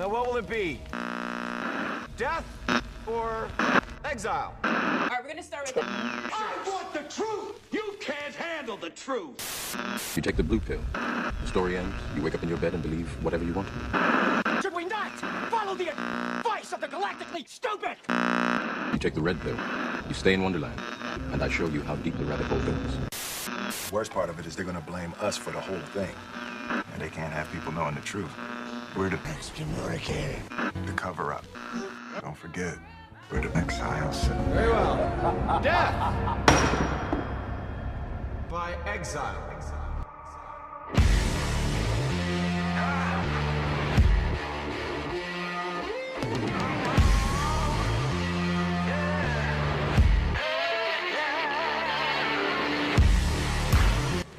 Now what will it be? Death or exile? All right, we're gonna start with the... I want the truth! You can't handle the truth! You take the blue pill. The story ends. You wake up in your bed and believe whatever you want to. Should we not follow the advice of the galactically stupid? You take the red pill. You stay in Wonderland. And I show you how deep the rabbit hole goes. Worst part of it is they're gonna blame us for the whole thing. And they can't have people knowing the truth. We're the excommunicated. The cover-up. Don't forget, we're the Exiles. Very well. Death by exile.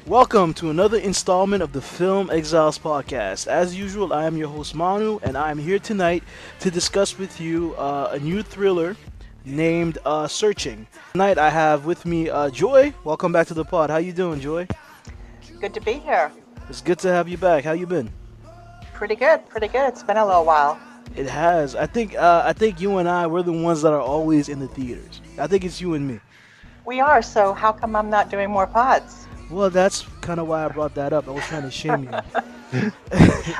Welcome to another installment of the Film Exiles podcast. As usual, I am your host Manu, and I am here tonight to discuss with you a new thriller named Searching. Tonight I have with me Joy. Welcome back to the pod. How you doing, Joy? Good to be here. It's good to have you back. How you been? Pretty good. It's been a little while. It has. I think you and I, we're the ones that are always in the theaters. I think it's you and me. We are, so how come I'm not doing more pods? Well, that's kind of why I brought that up. I was trying to shame you.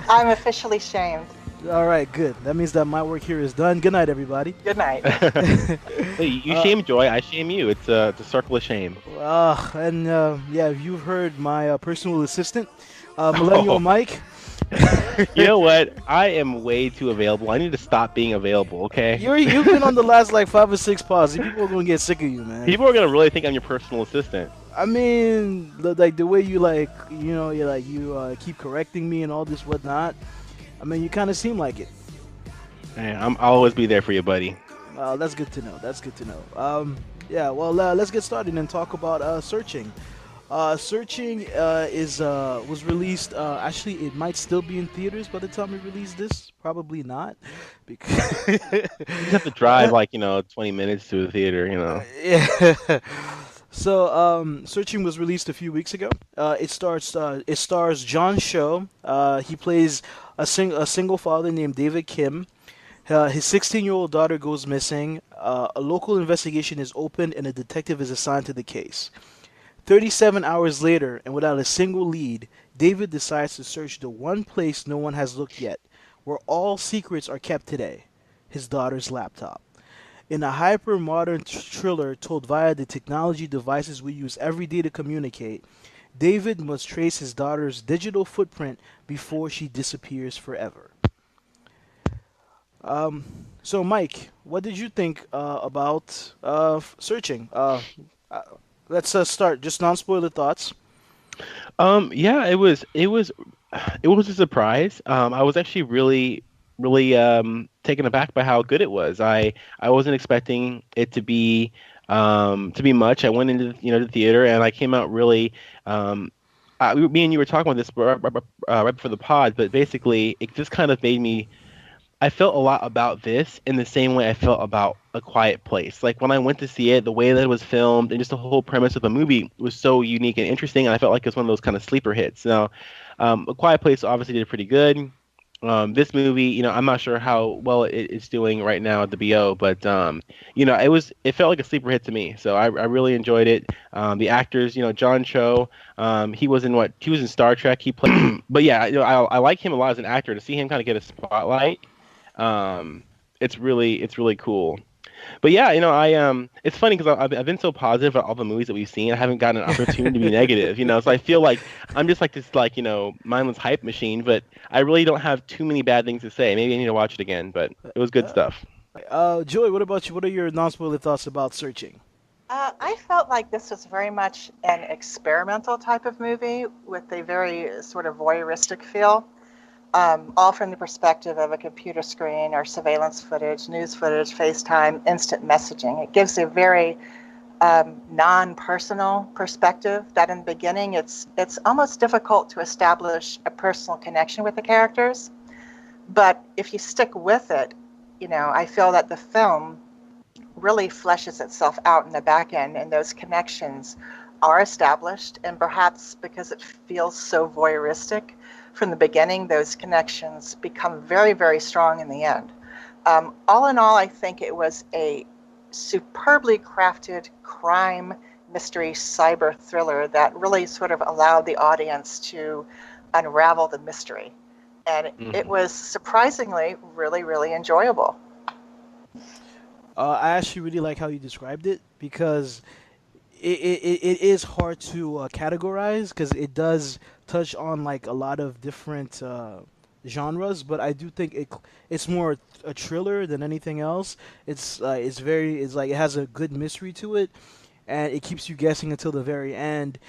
I'm officially shamed. All right, good. That means that my work here is done. Good night, everybody. Good night. Hey, you shame Joy, I shame you. It's a circle of shame. Yeah, you've heard my personal assistant, Millennial Mike. You know what? I am way too available. I need to stop being available, okay? You've been on the last 5 or 6 pods. People are gonna get sick of you, man. People are gonna really think I'm your personal assistant. I mean, the way you keep correcting me and all this whatnot. I mean, you kind of seem like it. Hey, I'll always be there for you, buddy. That's good to know. Yeah. Well, let's get started and talk about Searching. Searching was released. Actually, it might still be in theaters by the time we release this. Probably not, because You just have to drive 20 minutes to a theater, Yeah. So, Searching was released a few weeks ago. It stars John Cho. He plays a single father named David Kim. His 16-year-old daughter goes missing. A local investigation is opened, and a detective is assigned to the case. 37 hours later, and without a single lead, David decides to search the one place no one has looked yet, where all secrets are kept today: his daughter's laptop. In a hyper-modern thriller told via the technology devices we use every day to communicate, David must trace his daughter's digital footprint before she disappears forever. So, Mike, what did you think about Searching? Let's start. Just non-spoiler thoughts. Yeah, it was a surprise. I was actually really taken aback by how good it was. I wasn't expecting it to be much. I went into the theater, and I came out really. Me and you were talking about this right before the pod, but basically it just kind of made me. I felt a lot about this in the same way I felt about A Quiet Place. Like when I went to see it, the way that it was filmed and just the whole premise of the movie was so unique and interesting, and I felt like it was one of those kind of sleeper hits. Now, A Quiet Place obviously did pretty good. This movie, I'm not sure how well it's doing right now at the BO, but it felt like a sleeper hit to me. So I really enjoyed it. The actors, John Cho, he was in Star Trek. He played, but yeah, I like him a lot as an actor. To see him kind of get a spotlight, it's really cool. But yeah, it's funny because I've been so positive about all the movies that we've seen. I haven't gotten an opportunity to be negative, so I feel like I'm just like this, mindless hype machine. But I really don't have too many bad things to say. Maybe I need to watch it again, but it was good stuff. Joy, what about you? What are your non-spoiler thoughts about Searching? I felt like this was very much an experimental type of movie with a very sort of voyeuristic feel. All from the perspective of a computer screen or surveillance footage, news footage, FaceTime, instant messaging. It gives a very non-personal perspective that in the beginning it's almost difficult to establish a personal connection with the characters. But if you stick with it, I feel that the film really fleshes itself out in the back end, and those connections are established. And perhaps because it feels so voyeuristic, from the beginning, those connections become very, very strong in the end. All in all, I think it was a superbly crafted crime mystery cyber thriller that really sort of allowed the audience to unravel the mystery. And it was surprisingly really, really enjoyable. I actually really like how you described it because it is hard to categorize because it does touch on like a lot of different genres, but I do think it's more a thriller than anything else. It's like it has a good mystery to it, and it keeps you guessing until the very end.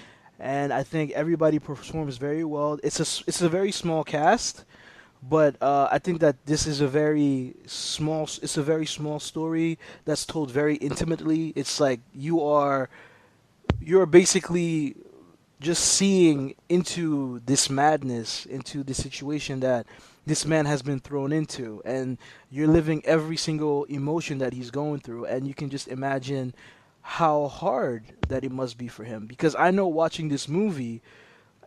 And I think everybody performs very well. It's a very small cast, but I think that this is a very small. It's a very small story that's told very intimately. It's like you're basically just seeing into this madness, into the situation that this man has been thrown into, and you're living every single emotion that he's going through, and you can just imagine how hard that it must be for him. Because I know watching this movie,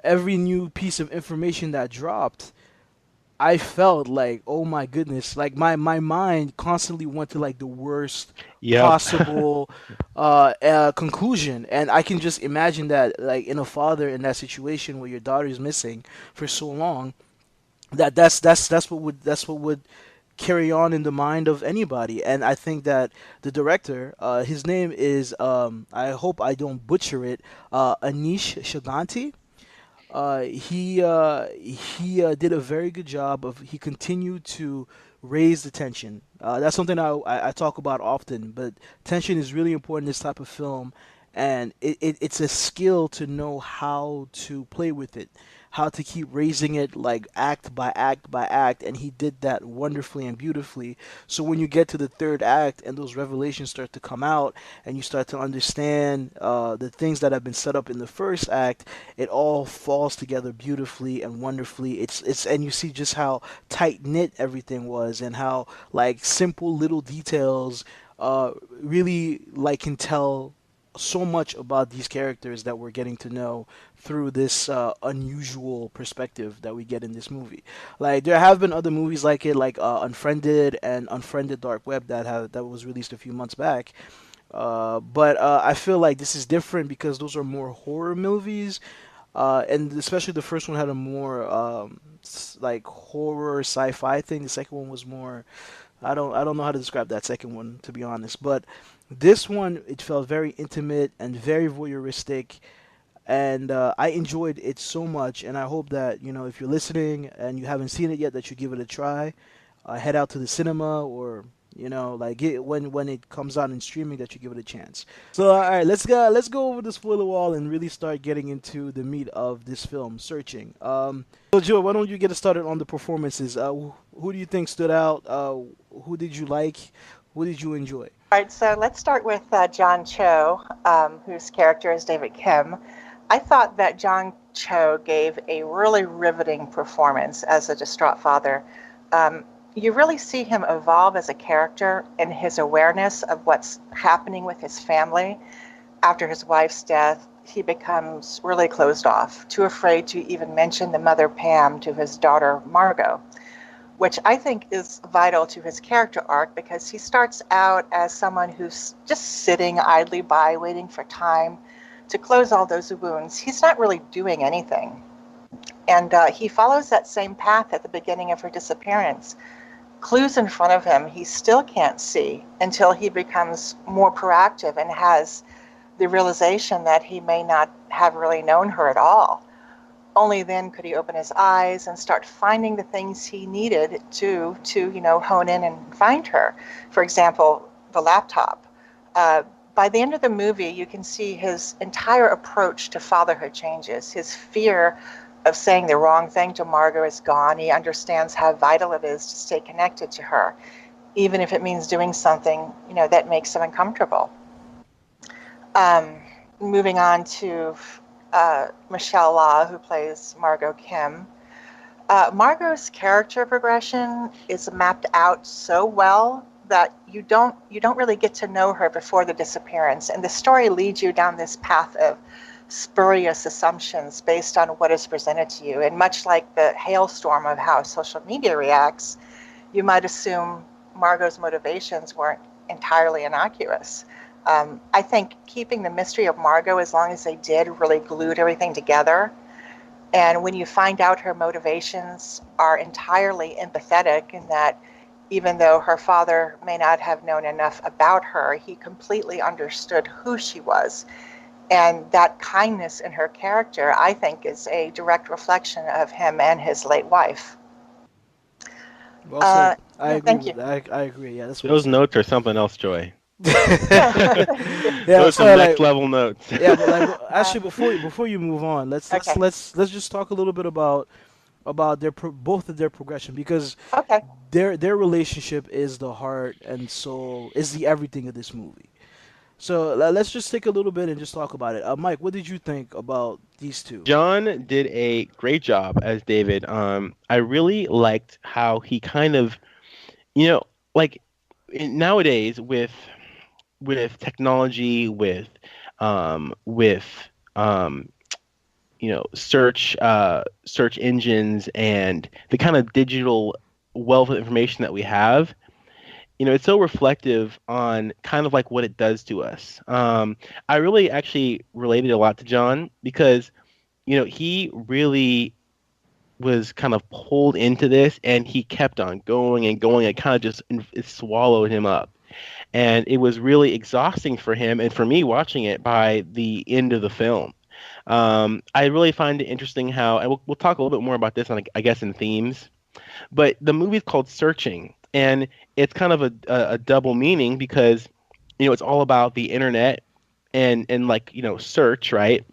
every new piece of information that dropped, I felt like, oh my goodness, like my mind constantly went to like the worst Yep. possible conclusion, and I can just imagine that like in a father in that situation where your daughter is missing for so long, that's what would carry on in the mind of anybody. And I think that the director, his name is I hope I don't butcher it, Anish Shaganti. He did a very good job of he continued to raise the tension. That's something I talk about often, but tension is really important in this type of film, and it's a skill to know how to play with it, how to keep raising it like act by act by act, and he did that wonderfully and beautifully. So when you get to the third act and those revelations start to come out, and you start to understand the things that have been set up in the first act, it all falls together beautifully and wonderfully. It's and you see just how tight knit everything was, and how like simple little details really like can tell so much about these characters that we're getting to know through this unusual perspective that we get in this movie. Like there have been other movies like it, like Unfriended and Unfriended Dark Web that was released a few months back. But I feel like this is different because those are more horror movies, and especially the first one had a more like horror sci-fi thing. The second one was more I don't know how to describe that second one, to be honest. But this one, it felt very intimate and very voyeuristic, and I enjoyed it so much. And I hope that if you're listening and you haven't seen it yet, that you give it a try. Head out to the cinema, or like when it comes out in streaming, that you give it a chance. So all right, let's go over the spoiler wall and really start getting into the meat of this film, Searching. So Joe, why don't you get us started on the performances? Who do you think stood out? Who did you like? Who did you enjoy? All right, so let's start with John Cho, whose character is David Kim. I thought that John Cho gave a really riveting performance as a distraught father. You really see him evolve as a character in his awareness of what's happening with his family. After his wife's death, he becomes really closed off, too afraid to even mention the mother Pam to his daughter Margot, which I think is vital to his character arc because he starts out as someone who's just sitting idly by, waiting for time to close all those wounds. He's not really doing anything. And he follows that same path at the beginning of her disappearance. Clues in front of him he still can't see until he becomes more proactive and has the realization that he may not have really known her at all. Only then could he open his eyes and start finding the things he needed to hone in and find her. For example, the laptop. By the end of the movie, you can see his entire approach to fatherhood changes. His fear of saying the wrong thing to Margot is gone. He understands how vital it is to stay connected to her, even if it means doing something, that makes him uncomfortable. Moving on to Michelle Law, who plays Margot Kim. Margot's character progression is mapped out so well that you don't really get to know her before the disappearance, and the story leads you down this path of spurious assumptions based on what is presented to you. And much like the hailstorm of how social media reacts, you might assume Margot's motivations weren't entirely innocuous. I think keeping the mystery of Margot as long as they did really glued everything together. And when you find out her motivations are entirely empathetic, in that even though her father may not have known enough about her, he completely understood who she was. And that kindness in her character, I think, is a direct reflection of him and his late wife. Well said. I Yeah, agree thank you. with that. I agree. Yeah, that's well Those said. notes are something else, Joy. Yeah, Those sorry, are like next level notes. yeah, but like actually before you move on, Okay. let's just talk a little bit about both of their progression, because Okay. their relationship is the heart and soul, is the everything of this movie. So let's just take a little bit and just talk about it. Mike, what did you think about these two? John did a great job as David. I really liked how he kind of, you know, like nowadays with technology, with um, search engines and the kind of digital wealth of information that we have. It's so reflective on kind of like what it does to us. I really actually related a lot to John because he really was kind of pulled into this and he kept on going and going. It kind of just it swallowed him up. And it was really exhausting for him and for me watching it by the end of the film. I really find it interesting how, and we'll talk a little bit more about this, I guess, in themes. But the movie's called Searching, and it's kind of a double meaning because it's all about the internet and like search, right?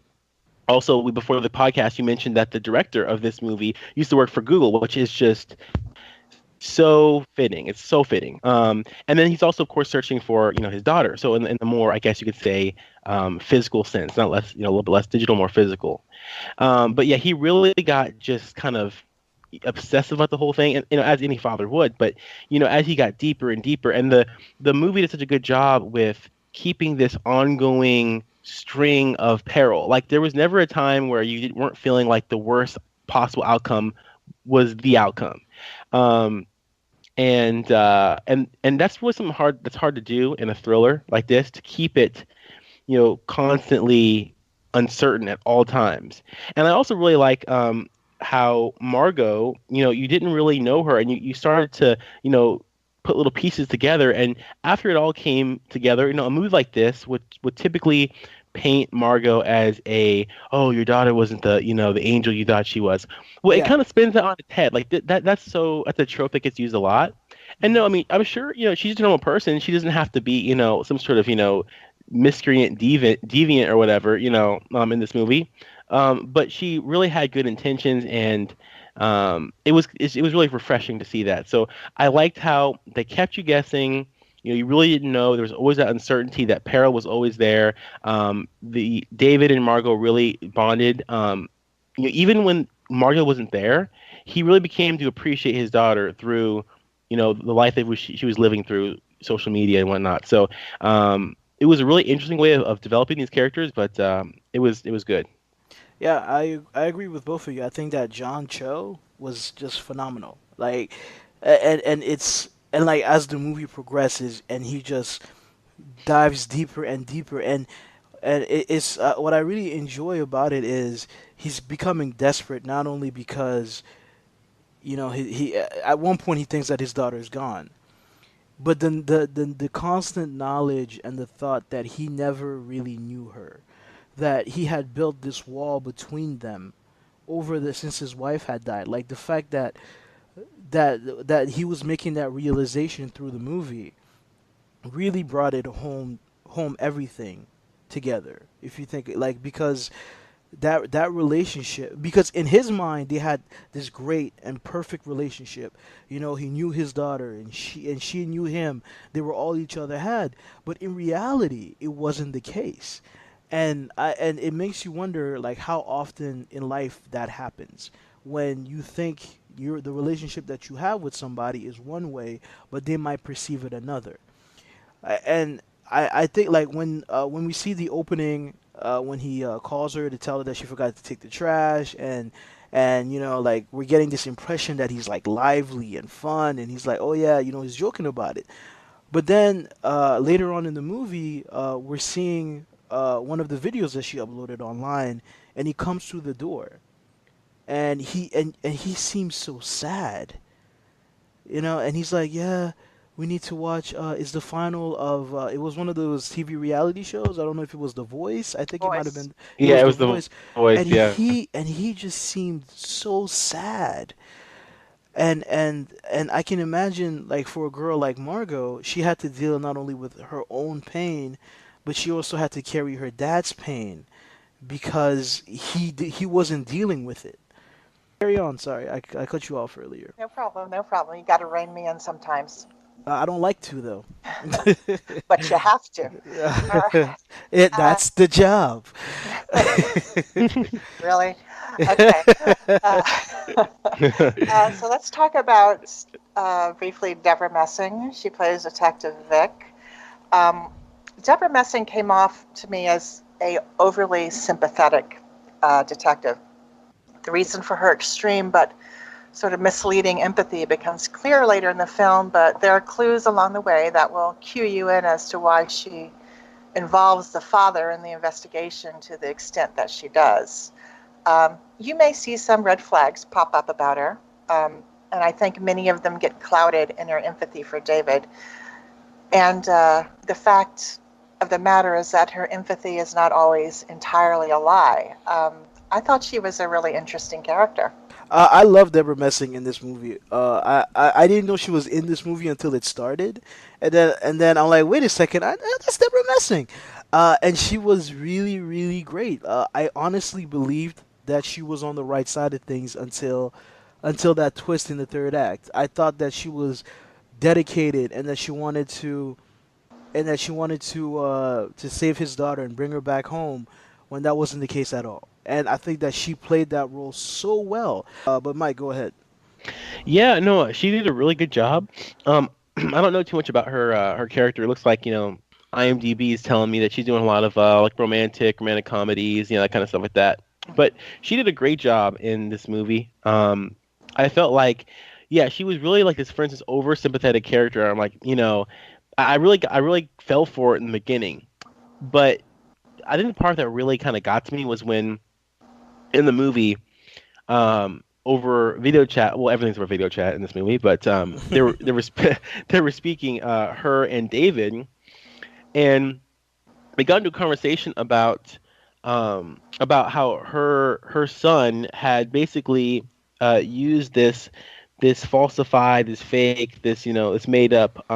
Also, before the podcast, you mentioned that the director of this movie used to work for Google, which is just so fitting. It's so fitting. And then he's also, of course, searching for his daughter. So in the more, I guess you could say, physical sense, not less, a little bit less digital, more physical. But yeah, he really got just kind of obsessive about the whole thing, and as any father would. But as he got deeper and deeper, and the movie did such a good job with keeping this ongoing string of peril. Like there was never a time where you weren't feeling like the worst possible outcome was the outcome. Um, and that's really something hard to do in a thriller like this, to keep it constantly uncertain at all times. And I also really like how Margot, you didn't really know her, and you started to put little pieces together, and after it all came together, a movie like this would typically paint Margot as your daughter wasn't the angel you thought she was. Well, it Yeah. kind of spins that on its head. Like that's a trope that gets used a lot. And no, I mean, I'm sure she's just a normal person. She doesn't have to be some sort of miscreant, deviant or whatever in this movie. But she really had good intentions, and it was really refreshing to see that. So I liked how they kept you guessing. You really didn't know. There was always that uncertainty. That peril was always there. The David and Margot really bonded. Even when Margot wasn't there, he really became to appreciate his daughter through the life that she was living through social media and whatnot. So it was a really interesting way of developing these characters, but it was good. Yeah, I agree with both of you. I think that John Cho was just phenomenal. Like, and like as the movie progresses, and he just dives deeper and deeper, and it's what I really enjoy about it is he's becoming desperate, not only because he at one point he thinks that his daughter is gone, but then the constant knowledge and the thought that he never really knew her, that he had built this wall between them since his wife had died. Like the fact that he was making that realization through the movie really brought it home everything together. If you think like, because that relationship, because in his mind they had this great and perfect relationship. He knew his daughter, and she knew him. They were all each other had. But in reality it wasn't the case. And it makes you wonder, like, how often in life that happens, when you think the relationship that you have with somebody is one way, but they might perceive it another. And I think like when we see the opening, when he calls her to tell her that she forgot to take the trash, and like we're getting this impression that he's like lively and fun, and he's like, oh yeah, he's joking about it. But then later on in the movie, we're seeing one of the videos that she uploaded online, and he comes through the door, and he seems so sad, and he's like, yeah, we need to watch. It's the final of. It was one of those TV reality shows. I don't know if it was The Voice. I think it might have Voice. been. It Yeah, was it The was the Voice, voice. and Yeah. he just seemed so sad. And I can imagine, like, for a girl like Margot, she had to deal not only with her own pain, but she also had to carry her dad's pain because he wasn't dealing with it. Carry on. Sorry, I cut you off earlier. No problem, no problem. You got to rein me in sometimes, I don't like to though. but you have to. All right. That's the job. Really? Okay. Uh, so let's talk about briefly Deborah Messing. She plays Detective Vic. Um, Deborah Messing came off to me as a overly sympathetic detective. The reason for her extreme but sort of misleading empathy becomes clear later in the film, but there are clues along the way that will cue you in as to why she involves the father in the investigation to the extent that she does. You may see some red flags pop up about her, and I think many of them get clouded in her empathy for David. And the fact of the matter is that her empathy is not always entirely a lie. I thought she was a really interesting character. I love Deborah Messing in this movie. I didn't know she was in this movie until it started, and then I'm like, wait a second, that's Deborah Messing, and she was really really great. I honestly believed that she was on the right side of things until that twist in the third act. I thought that she was dedicated and that she wanted to save his daughter and bring her back home when that wasn't the case at all. And I think that she played that role so well. But Mike, go ahead. Yeah, no, she did a really good job. I don't know too much about her character. It looks like IMDb is telling me that she's doing a lot of like romantic comedies, that kind of stuff like that. But she did a great job in this movie. I felt like, yeah, she was really like this, for instance, over sympathetic character. I'm like, I really fell for it in the beginning, but I think the part that really kind of got to me was when in the movie over video chat. Well, everything's over video chat in this movie, but they were speaking her and David, and they got into a conversation about how her son had basically used this falsified, this fake, this made up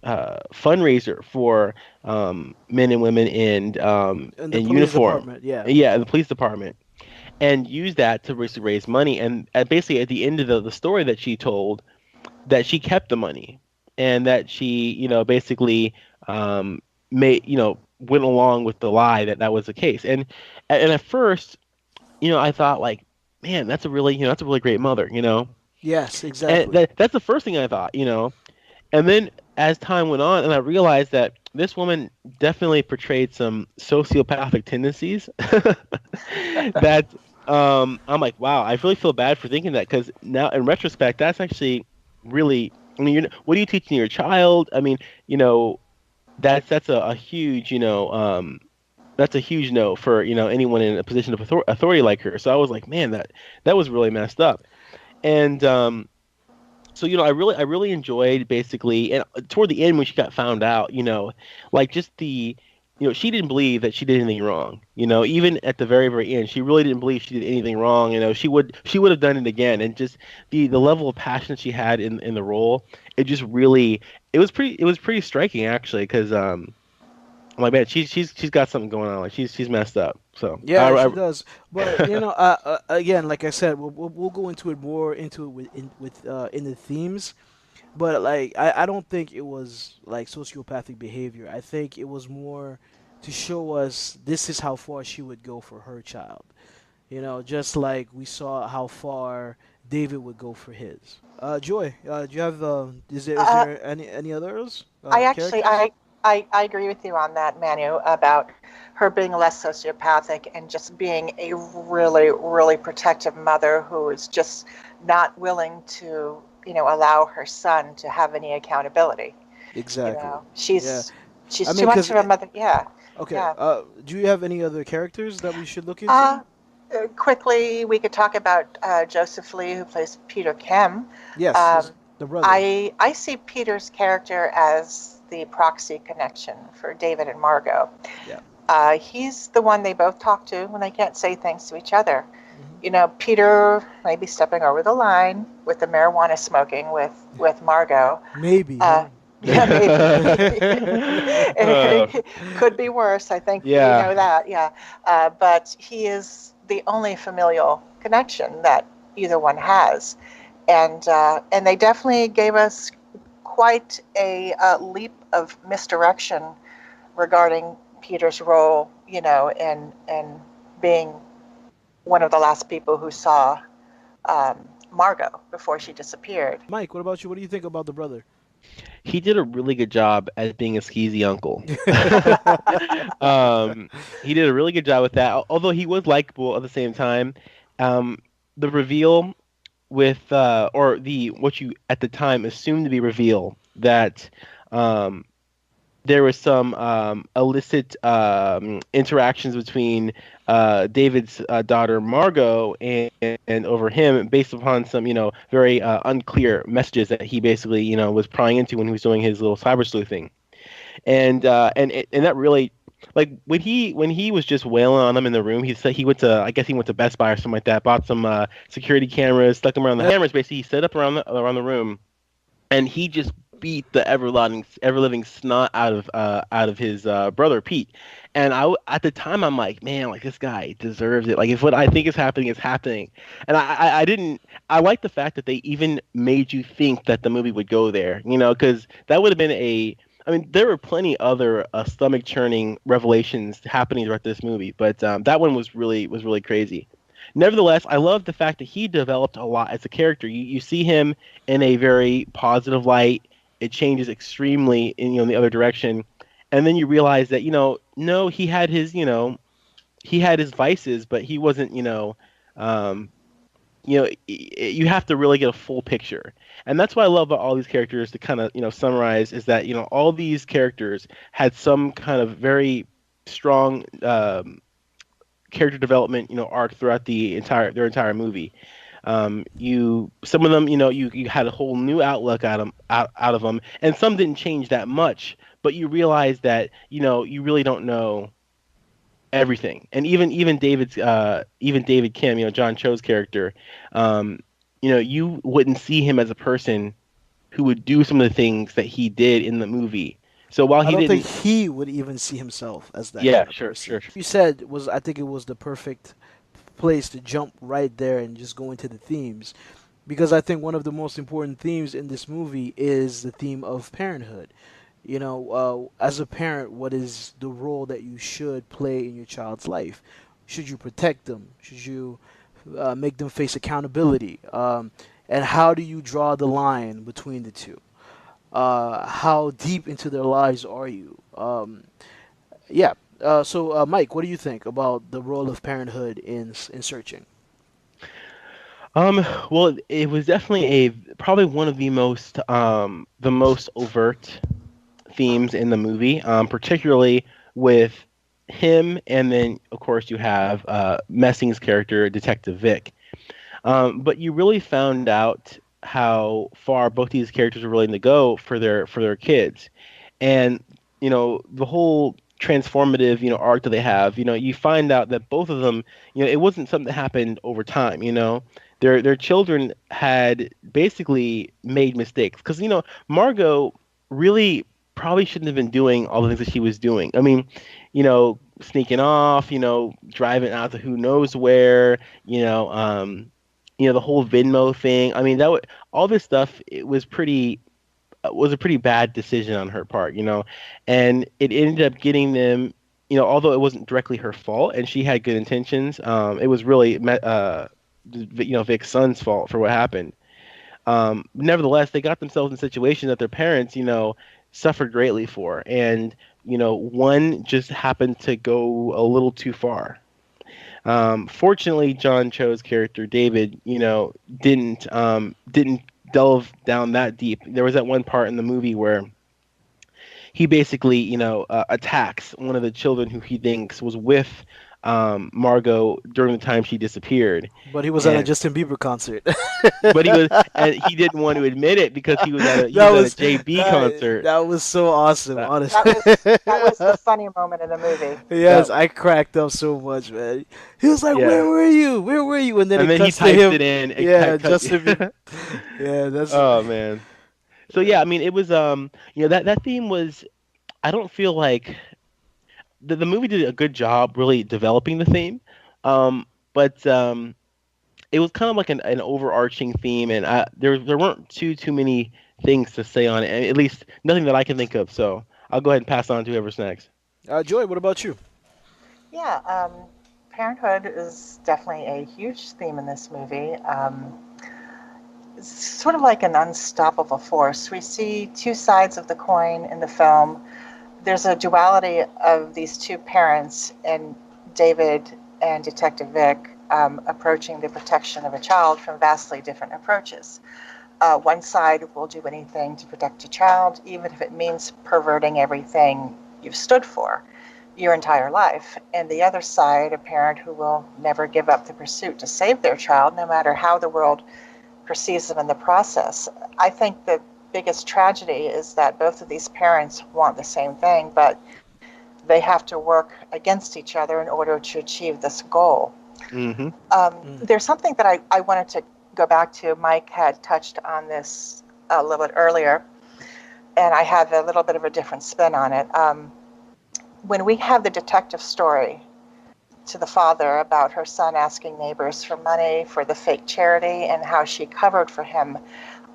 fundraiser for men and women In the in police uniform. department, yeah. Yeah, in the police department, and use that to basically raise money. And basically, at the end of the story that she told, that she kept the money, and that she, basically made, went along with the lie that that was the case. And at first, I thought like, man, that's a really great mother, Yes, and exactly. that's the first thing I thought. And then as time went on, and I realized that this woman definitely portrayed some sociopathic tendencies. That I'm like, wow, I really feel bad for thinking that, because now in retrospect, that's actually really. I mean, what are you teaching your child? I mean, you know, that's a huge, that's a huge no for anyone in a position of authority like her. So I was like, man, that was really messed up. And so I really enjoyed basically, and toward the end when she got found out, like just the she didn't believe that she did anything wrong. Even at the very very end, she really didn't believe she did anything wrong. She would have done it again. And just the level of passion she had in the role, it just really, it was pretty striking actually, because I'm like, man, she's got something going on. Like she's messed up. So Yeah, she does. But again, like I said, we'll go into it more into it in the themes. But like, I don't think it was like sociopathic behavior. I think it was more to show us this is how far she would go for her child. Just like we saw how far David would go for his. Joy, do you have is there Uh, any others I actually, characters? I agree with you on that, Manu, about her being less sociopathic and just being a really, really protective mother who is just not willing to, allow her son to have any accountability. Exactly. Yeah. She's I mean, too much because of a mother. Yeah, okay. yeah. Do you have any other characters that we should look Uh, into? quickly, we could talk about Joseph Lee, who plays Peter Kim. Yes, Um, is the brother. I see Peter's character as the proxy connection for David and Margot. Yeah. He's the one they both talk to when they can't say things to each other. Hmm. Peter may be stepping over the line with the marijuana smoking with Margot. Maybe, Uh, huh? yeah, maybe. Uh, It could be worse. I think we yeah. know that. Yeah, but he is the only familial connection that either one has, and they definitely gave us quite a leap of misdirection regarding Peter's role, in being one of the last people who saw Margot before she disappeared. Mike, what about you? What do you think about the brother? He did a really good job at being a skeezy uncle. He did a really good job with that. Although he was likable at the same time. Um, the reveal with or the what you at the time assumed to be reveal that um, there was some illicit interactions between David's daughter Margot and over him, based upon some very unclear messages that he basically was prying into when he was doing his little cyber sleuthing, and that really. Like when he was just wailing on him in the room, he said he went to I guess he went to Best Buy or something like that, bought some security cameras, stuck them around the cameras. Basically, he set up around the room, and he just beat the ever living snot out of his brother Pete. And at the time I'm like, man, like this guy deserves it. Like if what I think is happening is happening, and I didn't. I like the fact that they even made you think that the movie would go there, because that would have been a. I mean, there were plenty other stomach churning revelations happening throughout this movie, but that one was really crazy. Nevertheless, I love the fact that he developed a lot as a character. You see him in a very positive light. It changes extremely in the other direction, and then you realize that no, he had his vices, but he wasn't um, you have to really get a full picture, and that's what I love about all these characters. To kind of summarize is that all these characters had some kind of very strong character development arc throughout their entire movie. You some of them you had a whole new outlook out of them, and some didn't change that much, but you realize that you really don't know everything. And even David Kim, John Cho's character, um, you wouldn't see him as a person who would do some of the things that he did in the movie. So while I he don't think didn't. he would even see himself as that Yeah, kind of sure, person. sure. You said was I think it was the perfect place to jump right there and just go into the themes because I think one of the most important themes in this movie is the theme of parenthood. As a parent, what is the role that you should play in your child's life? Should you protect them? Should you make them face accountability? And how do you draw the line between the two? How deep into their lives are you? Yeah. So, Mike, what do you think about the role of parenthood in searching? Um, well, it was definitely probably one of the most overt themes in the movie, particularly with him, and then of course you have Messing's character, Detective Vic. But you really found out how far both these characters were willing to go for their kids, and the whole transformative arc that they have. You find out that both of them, it wasn't something that happened over time. Their children had basically made mistakes because Margot really probably shouldn't have been doing all the things that she was doing. I mean, sneaking off, driving out to who knows where, the whole Venmo thing. I mean, all this stuff. It was a pretty bad decision on her part, and it ended up getting them. Although it wasn't directly her fault, and she had good intentions, it was really Vic's son's fault for what happened. Nevertheless, they got themselves in a situation that their parents, suffered greatly for, and one just happened to go a little too far. Fortunately, John Cho's character David, didn't delve down that deep. There was that one part in the movie where he basically, attacks one of the children who he thinks was with Margot during the time she disappeared, But he was at a and Justin Bieber concert. but he didn't want to admit it because he that was at a was JB that concert. that was so awesome, Uh, honestly. That was the funny moment in the movie. Yes, that I cracked up so much, man. He was like, yeah, "Where were you? Where were you?" And then and it then he cuts to types him. it in. Yeah, Justin Bieber. Yeah, that's Oh man. So yeah, I mean, it was that theme was. I don't feel like the movie did a good job really developing the theme, but it was kind of like an overarching theme, and there weren't too many things to say on it, and at least nothing that I can think of. So I'll go ahead and pass on to whoever's next. Joy. What about you? Yeah, parenthood is definitely a huge theme in this movie. It's sort of like an unstoppable force. We see two sides of the coin in the film. There's a duality of these two parents, and David and Detective Vic approaching the protection of a child from vastly different approaches. One side will do anything to protect a child, even if it means perverting everything you've stood for your entire life. And the other side, a parent who will never give up the pursuit to save their child, no matter how the world perceives them in the process. I think the biggest tragedy is that both of these parents want the same thing, but they have to work against each other in order to achieve this goal. Mm-hmm. Mm. There's something that I wanted to go back to. Mike had touched on this a little bit earlier, and I have a little bit of a different spin on it. When we have the detective story to the father about her son asking neighbors for money for the fake charity and how she covered for him,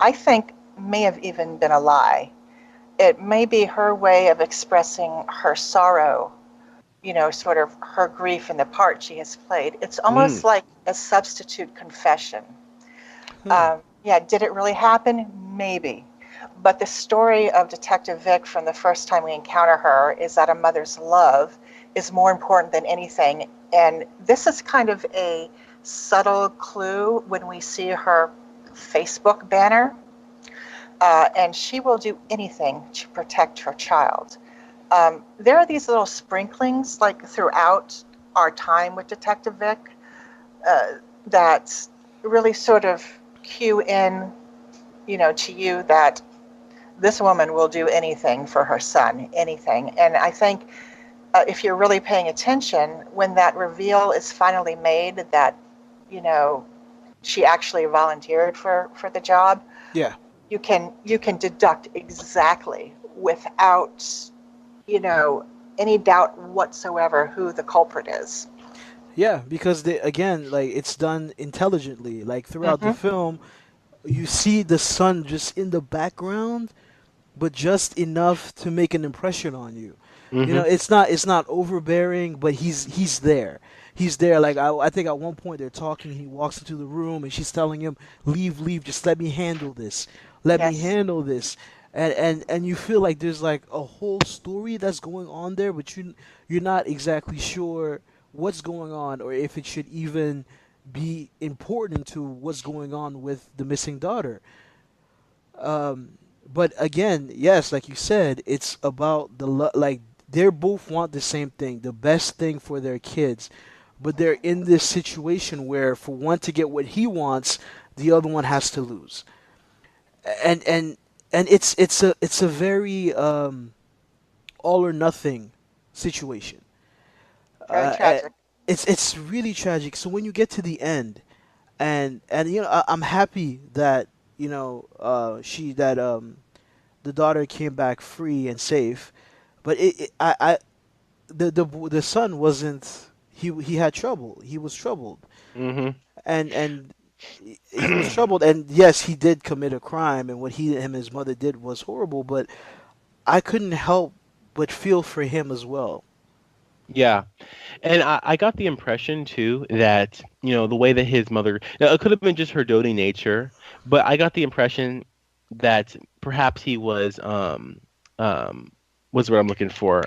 I think may have even been a lie. It may be her way of expressing her sorrow, sort of her grief in the part she has played. It's almost Mm. like a substitute confession. Hmm. Yeah, did it really happen? Maybe. But the story of Detective Vic from the first time we encounter her is that a mother's love is more important than anything. And this is kind of a subtle clue when we see her Facebook banner. And she will do anything to protect her child. There are these little sprinklings, like throughout our time with Detective Vic, that really sort of cue in, to you that this woman will do anything for her son, anything. And I think if you're really paying attention, when that reveal is finally made that, you know, she actually volunteered for the job, Yeah. you can deduct exactly without, you know, any doubt whatsoever who the culprit is. Yeah, because they, again, like it's done intelligently. Like throughout the Mm-hmm. film, you see the son just in the background, but just enough to make an impression on you. You know, Mm-hmm. it's not overbearing, but he's there. He's there. Like I think at one point they're talking. He walks into the room and she's telling him, "Leave, leave. Just let me handle this. Let me Yes. handle this." And you feel like there's like a whole story that's going on there, but you're not exactly sure what's going on or if it should even be important to what's going on with the missing daughter. But again, yes, like you said, it's about like they both want the same thing, the best thing for their kids, but they're in this situation where for one to get what he wants, the other one has to lose, and and and it's a very all or nothing situation. Very Uh, eh, tragic. it's really tragic. So when you get to the end, and I'm happy that she that the daughter came back free and safe, but I the son wasn't. He had trouble. He was troubled, Mm-hmm. and he was troubled. And yes, he did commit a crime, and what him and his mother did was horrible. But I couldn't help but feel for him as well. Yeah. And I got the impression too that, the way that his mother, now it could have been just her doting nature, but I got the impression that perhaps he was um, what's what I'm looking for?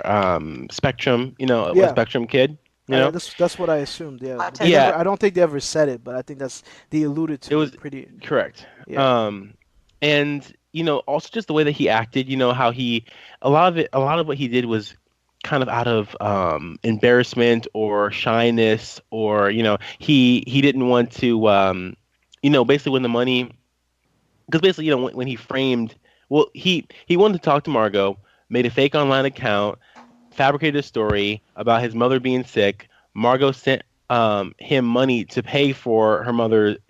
Spectrum, a Yeah, Spectrum kid, you know? that's what I assumed. Yeah, they Autism. Yeah, never. I don't think they ever said it, but I think that's they alluded it to it was pretty. correct. Yeah. Um, and also just the way that he acted, how a lot of what he did was kind of out of embarrassment or shyness, or he didn't want to basically when the money, because basically when he framed, well, he wanted to talk to Margot, made a fake online account, fabricated a story about his mother being sick. Margot sent him money to pay for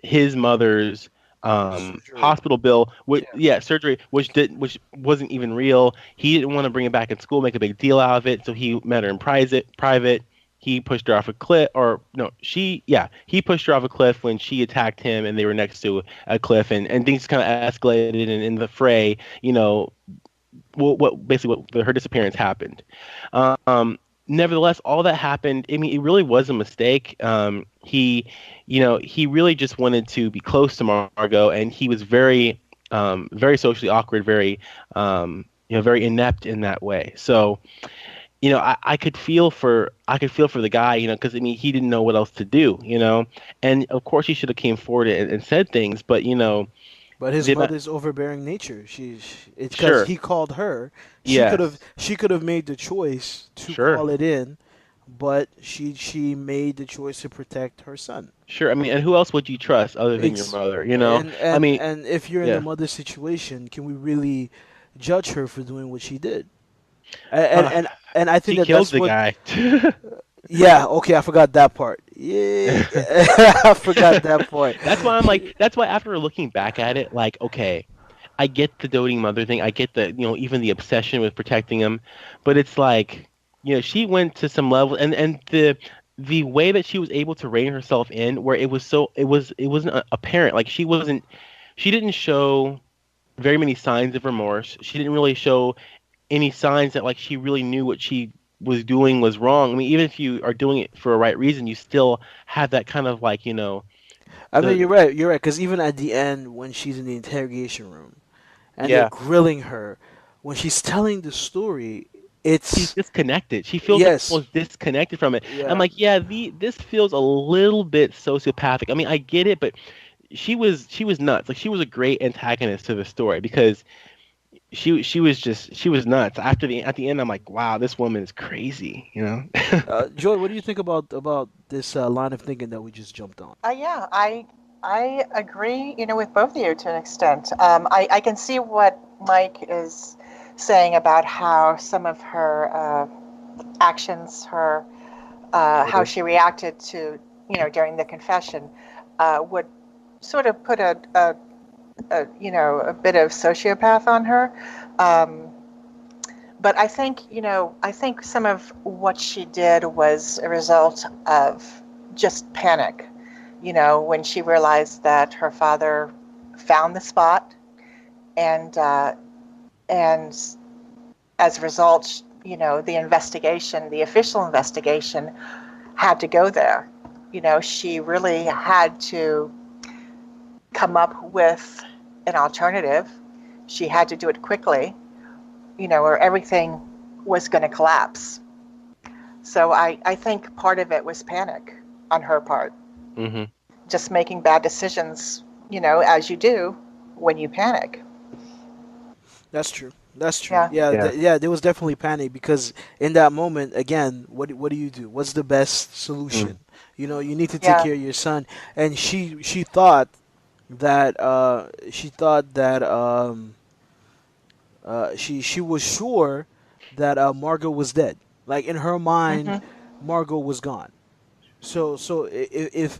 his mother's Surgery. hospital bill, which, Yeah. yeah, surgery, which wasn't even real. He didn't want to bring it back in school, make a big deal out of it, so he met her in private. He pushed her off a cliff, or no, he pushed her off a cliff when she attacked him, and they were next to a cliff, and things kind of escalated, and in the fray, her disappearance happened. Nevertheless, all that happened. I mean, it really was a mistake. He really just wanted to be close to Margot, and he was very socially awkward, very inept in that way. So, I could feel for the guy, because I mean, he didn't know what else to do, and of course, he should have came forward and said things, but But his the mother's overbearing nature. It's because sure, he called her. yes, She could have made the choice to sure. call it in, but she made the choice to protect her son. Sure. I mean, and who else would you trust other than your Ex- mother? and I and mean, and if you're in the yeah. mother's situation, can we really judge her for doing what she did? And Uh, and and I think she that killed that's the what. guy. Yeah, okay, I forgot that part. Yeah, I forgot that part. That's why I'm She, like, that's why after looking back at it, like, okay, I get the doting mother thing. I get even the obsession with protecting him, but it's like, she went to some level, and the way that she was able to rein herself in, where it wasn't apparent. Like she didn't show very many signs of remorse. She didn't really show any signs that like she really knew what she was doing was wrong. I mean, even if you are doing it for a right reason, you still have that kind of like, I mean, the you're right. You're right. Because even at the end, when she's in the interrogation room and they're yeah, grilling her, when she's telling the story, she's it's disconnected. She feels like yes, almost disconnected from it. I'm yeah. like, yeah, this feels a little bit sociopathic. I mean, I get it, but she was nuts. Like she was a great antagonist to the story because she was nuts. At the end, I'm like, wow, this woman is crazy. Joy, what do you think about this line of thinking that we just jumped on? Yeah, I agree, with both of you to an extent. I can see what Mike is saying about how some of her actions, how Murder. she reacted to, during the confession, would sort of put a bit of sociopath on her. Um, but I think some of what she did was a result of just panic. When she realized that her father found the spot, and as a result, the official investigation had to go there. She really had to come up with an alternative. She had to do it quickly, or everything was going to collapse. So I think part of it was panic on her part, Hmm. just making bad decisions, as you do when you panic. That's true. That's true. Yeah. Yeah, Yeah. yeah. There was definitely panic because in that moment, again, what do you do? What's the best Mm. solution? You need to take Yeah. care of your son, and she thought that she was sure that Margot was dead. Like in her mind, Hmm. Margot was gone. So if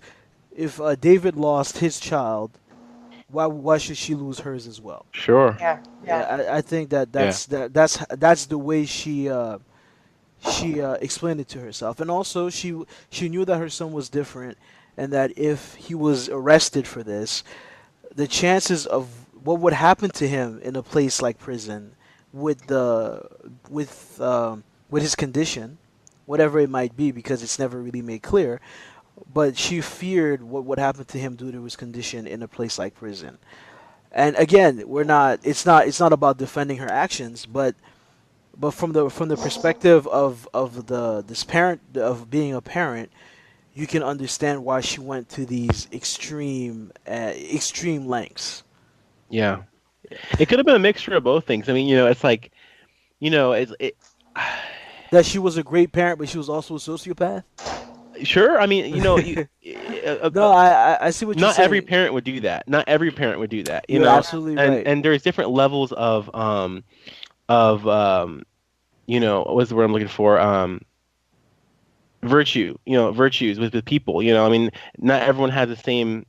David lost his child, why should she lose hers as well? Sure. Yeah. Yeah, Yeah. I think that Yeah. that's the way she explained it to herself, and also she knew that her son was different, and that if he was arrested for this, the chances of what would happen to him in a place like prison with the with his condition, whatever it might be, because it's never really made clear. But she feared what would happen to him due to his condition in a place like prison. And again, we're not. It's not. It's not about defending her actions, but but from the perspective of the this parent of being a parent, you can understand why she went to these extreme lengths. Yeah, it could have been a mixture of both things. I mean, it's like, it's That she was a great parent, but she was also a sociopath. sure. I mean, No, I see what you're not every saying. parent would do that. Not every parent would do that. You're absolutely And right. there's different levels of what's the word I'm looking for? Virtues with people. I mean, not everyone has the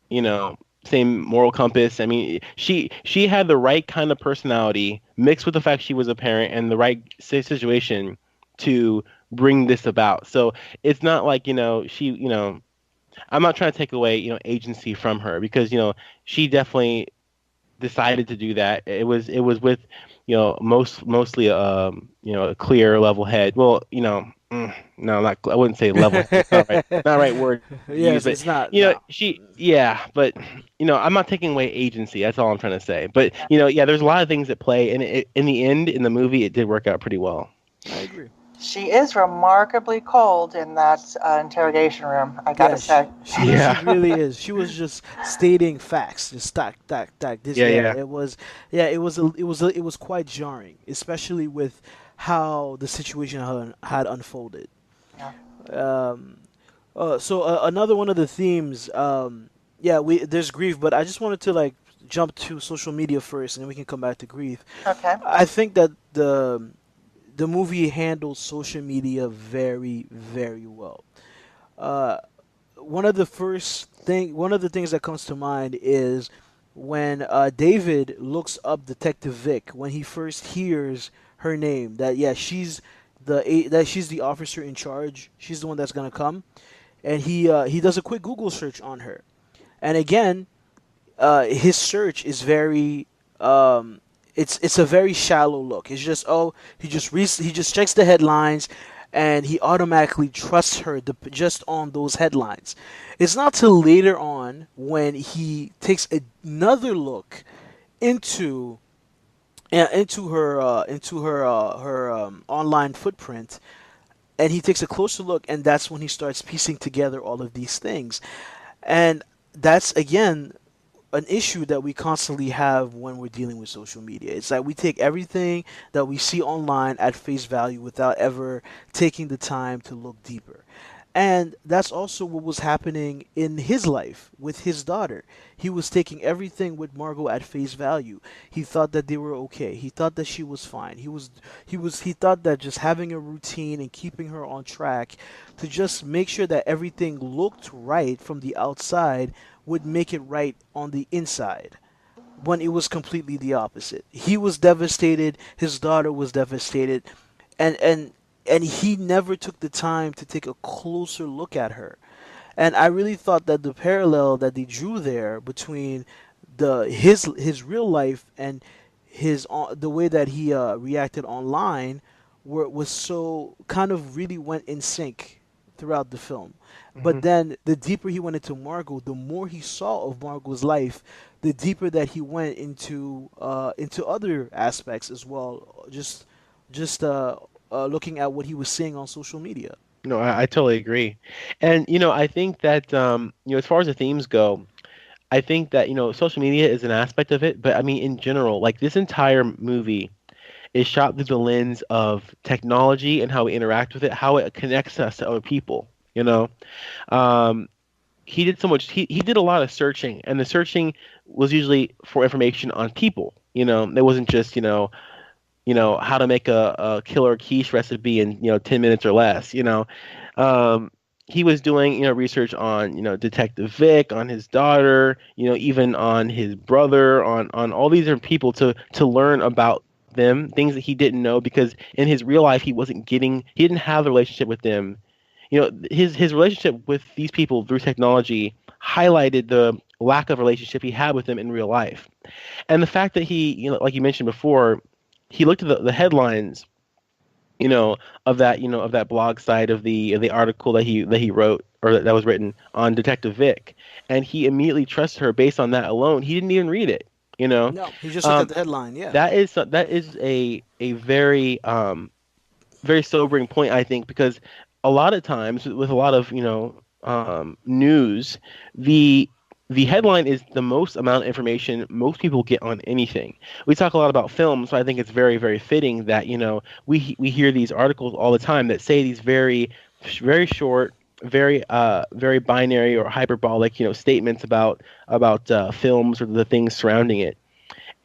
you know, same moral compass. I mean, she had the right kind of personality mixed with the fact she was a parent and the right situation to bring this about. So it's not like, I'm not trying to take away, agency from her because, she definitely decided to do that. It was with, mostly a clear level head. Well, no, not I wouldn't say level head. It's not right word to use, Yes, but it's not. No. yeah, but I'm not taking away agency. That's all I'm trying to say. But yeah, there's a lot of things at play, and in the end, in the movie, it did work out pretty well. I agree. She is remarkably cold in that interrogation room, I gotta Yeah, say. she Yeah, really is. She was just stating facts, just tack tack tack. This yeah, yeah, yeah. it was it was quite jarring, especially with how the situation had unfolded. Yeah. Um, another one of the themes, yeah, we there's grief, but I just wanted to like jump to social media first, and then we can come back to grief. Okay. I think that the movie handles social media very very well. Uh, one of the things that comes to mind is when David looks up Detective Vic when he first hears her name. That yeah, that she's the officer in charge. She's the one that's gonna come, and he does a quick Google search on her, and again, his search is very it's a very shallow look. It's just he just checks the headlines and he automatically trusts her just on those headlines. It's not till later on when he takes another look into her online footprint, and he takes a closer look, and that's when he starts piecing together all of these things. And that's again an issue that we constantly have when we're dealing with social media. It's like we take everything that we see online at face value without ever taking the time to look deeper. And that's also what was happening in his life with his daughter. He was taking everything with Margot at face value. He thought that they were okay. He thought that she was fine. He thought that just having a routine and keeping her on track to just make sure that everything looked right from the outside would make it right on the inside, when it was completely the opposite. He was devastated, his daughter was devastated, and he never took the time to take a closer look at her. And I really thought that the parallel that they drew there between his real life and the way that he reacted online was so kind of really went in sync throughout the film. But then the deeper he went into Margot, the more he saw of Margot's life, the deeper that he went into other aspects as well. Just looking at what he was seeing on social media. No, I totally agree. And I think that as far as the themes go, I think that social media is an aspect of it, but I mean in general, like this entire movie is shot through the lens of technology and how we interact with it, how it connects us to other people. Um, he did so much. He did a lot of searching, and the searching was usually for information on people. It wasn't just how to make a killer quiche recipe in 10 minutes or less. Um, he was doing research on Detective Vic, on his daughter, even on his brother, on all these different people to learn about them, things that he didn't know because in his real life he didn't have the relationship with them. His relationship with these people through technology highlighted the lack of relationship he had with them in real life. And the fact that he, like you mentioned before, he looked at the headlines, of that blog site of the article that he wrote or that was written on Detective Vic, and he immediately trusted her based on that alone. He didn't even read it. You know, No, he just looked at um, the headline. Yeah. that is a very very sobering point, I think, because a lot of times with a lot of news, the the headline is the most amount of information most people get on anything. We talk a lot about film, so I think it's very very fitting that we hear these articles all the time that say these very short, very binary or hyperbolic statements about films or the things surrounding it,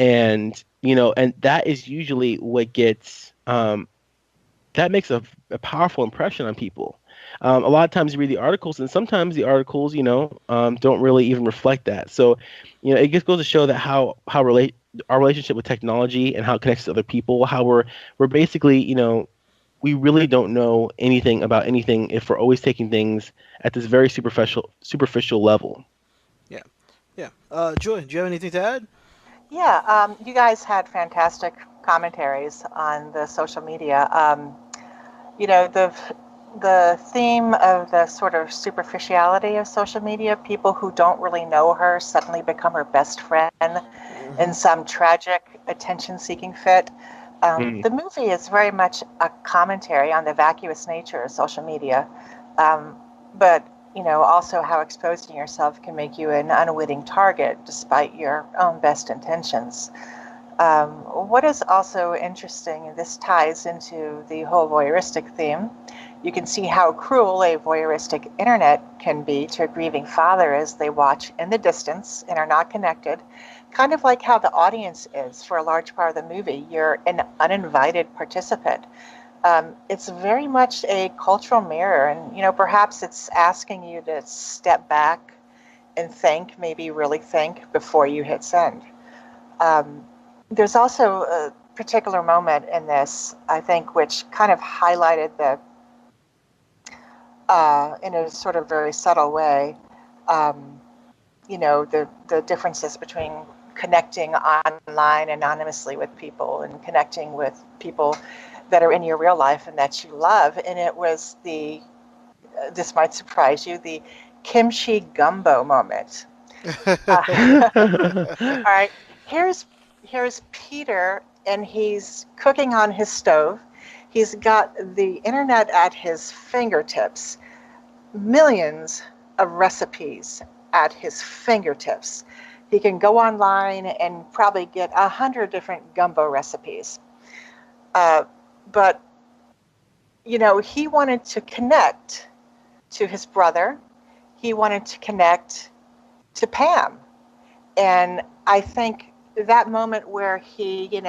and that is usually what gets that makes a powerful impression on people. A lot of times you read the articles, and sometimes the articles, don't really even reflect that. So, it just goes to show that how relate our relationship with technology and how it connects to other people, how we're basically, we really don't know anything about anything if we're always taking things at this very superficial level. Yeah. Yeah. Joy, do you have anything to add? Yeah, you guys had fantastic commentaries on the social media. You know, the theme of the sort of superficiality of social media, people who don't really know her suddenly become her best friend in some tragic attention-seeking fit. Mm. The movie is very much a commentary on the vacuous nature of social media, um, but also how exposing yourself can make you an unwitting target despite your own best intentions. What is also interesting, and this ties into the whole voyeuristic theme, you can see how cruel a voyeuristic internet can be to a grieving father as they watch in the distance and are not connected, kind of like how the audience is for a large part of the movie. You're an uninvited participant. It's very much a cultural mirror, and perhaps it's asking you to step back and think, maybe really think before you hit send. Um, there's also a particular moment in this, I think, which kind of highlighted in a sort of very subtle way, um, the differences between connecting online anonymously with people and connecting with people that are in your real life and that you love. And it was this might surprise you, the kimchi gumbo moment. All right, here's Peter, and he's cooking on his stove. He's got the internet at his fingertips, millions of recipes at his fingertips. He can go online and probably get 100 different gumbo recipes. But he wanted to connect to his brother. He wanted to connect to Pam. And I think that moment where he, And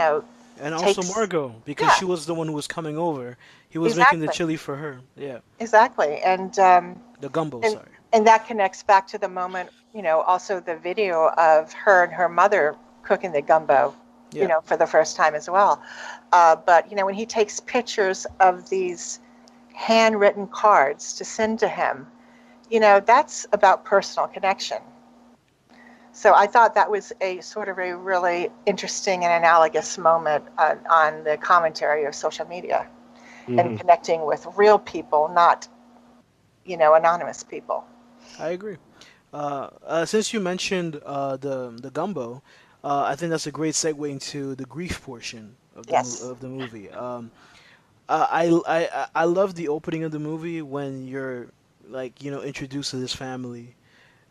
also takes, Margot, because yeah, she was the one who was coming over. He was making the exactly, chili for her. Yeah. exactly. And The gumbo, and sorry. and that connects back to the moment, also the video of her and her mother cooking the gumbo, Yeah. for the first time as well. But when he takes pictures of these handwritten cards to send to him, that's about personal connection. So I thought that was a sort of a really interesting and analogous moment on the commentary of social media and Hmm. connecting with real people, not, anonymous people. I agree. Since you mentioned the gumbo, I think that's a great segue into the grief portion of Yes. of the movie. I love the opening of the movie when you're like introduced to this family,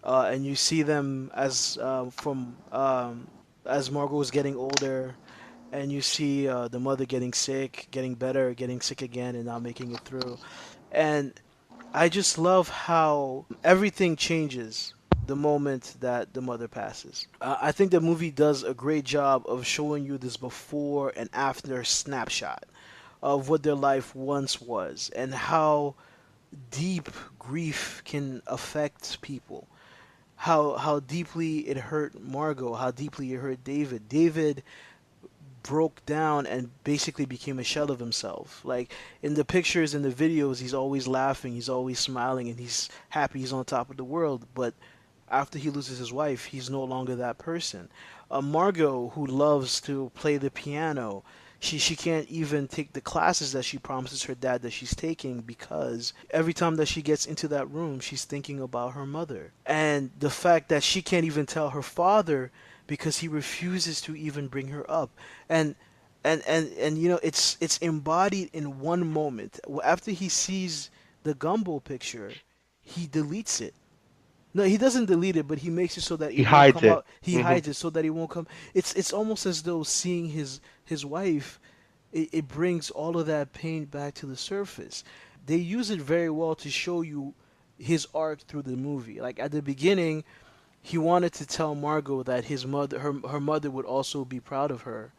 and you see them as Margot is getting older, and you see the mother getting sick, getting better, getting sick again, and not making it through. And I just love how everything changes the moment that the mother passes. I think the movie does a great job of showing you this before and after snapshot of what their life once was and how deep grief can affect people. How deeply it hurt Margot, how deeply it hurt David. David broke down and basically became a shell of himself. Like in the pictures and the videos, he's always laughing, he's always smiling, and he's happy he's on top of the world. But after he loses his wife, he's no longer that person. Margot, who loves to play the piano, she can't even take the classes that she promises her dad that she's taking because every time that she gets into that room, she's thinking about her mother. And the fact that she can't even tell her father because he refuses to even bring her up. And and you know, it's embodied in one moment. After he sees the gumbo picture, he deletes it. No, he doesn't delete it, but he makes it so that He it won't hides come it. out. He Hmm. hides it so that it won't come. It's almost as though seeing his wife, it brings all of that pain back to the surface. They use it very well to show you his arc through the movie. Like at the beginning, he wanted to tell Margot that her mother would also be proud of her,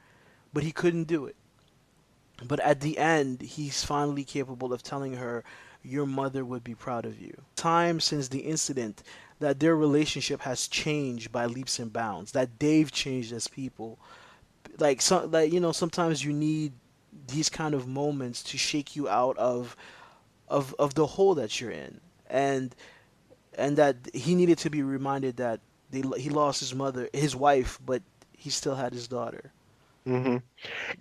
but he couldn't do it. But at the end, he's finally capable of telling her, "Your mother would be proud of you." Time since the incident, that their relationship has changed by leaps and bounds. That they've changed as people. Like you know, sometimes you need these kind of moments to shake you out of the hole that you're in, and that he needed to be reminded that he lost his mother, his wife, but he still had his daughter. Hmm.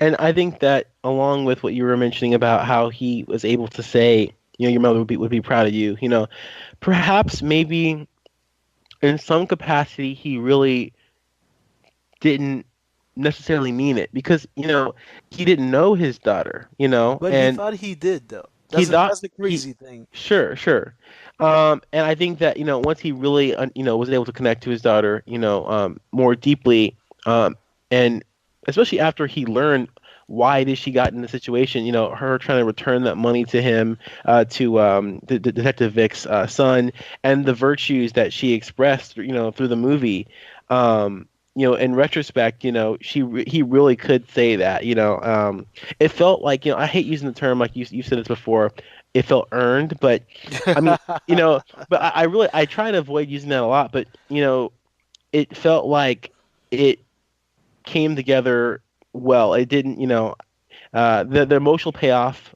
And I think that along with what you were mentioning about how he was able to say, your mother would be proud of you, perhaps maybe in some capacity he really didn't necessarily mean it because he didn't know his daughter, But he and thought he did, though. he thought That's the he crazy thing. sure. And I think that once he really was able to connect to his daughter more deeply, and especially after he learned why did she got in the situation, her trying to return that money to him, to the Detective Vic's son, and the virtues that she expressed through the movie. In retrospect, he really could say that. It felt like, I hate using the term, like you said this before, it felt earned, but I mean, but I really I try to avoid using that a lot, but it felt like it came together well. It didn't, the emotional payoff,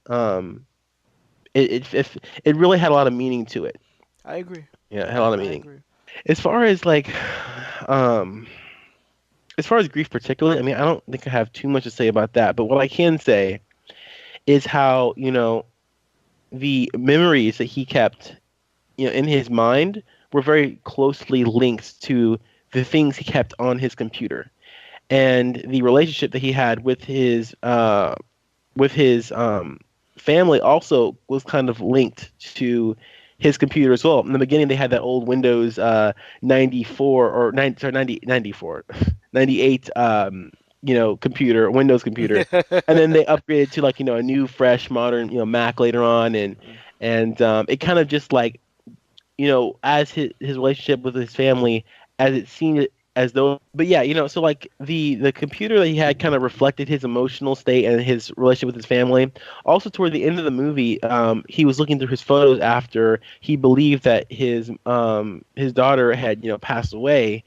it really had a lot of meaning to it. I agree. Yeah, it had a lot of I meaning. agree. As far as like, um, as far as grief particularly, I mean, I don't think I have too much to say about that. But what I can say is how the memories that he kept in his mind were very closely linked to the things he kept on his computer, and the relationship that he had with his family also was kind of linked to his computer as well. In the beginning, they had that old Windows 94 or 90, sorry, 90, 94, 98 computer, Windows computer, and then they upgraded to like a new, fresh, modern Mac later on, and it kind of just like as his relationship with his family, as it seemed as though, but yeah, so like the computer that he had kind of reflected his emotional state and his relationship with his family. Also, toward the end of the movie, he was looking through his photos after he believed that his daughter had passed away.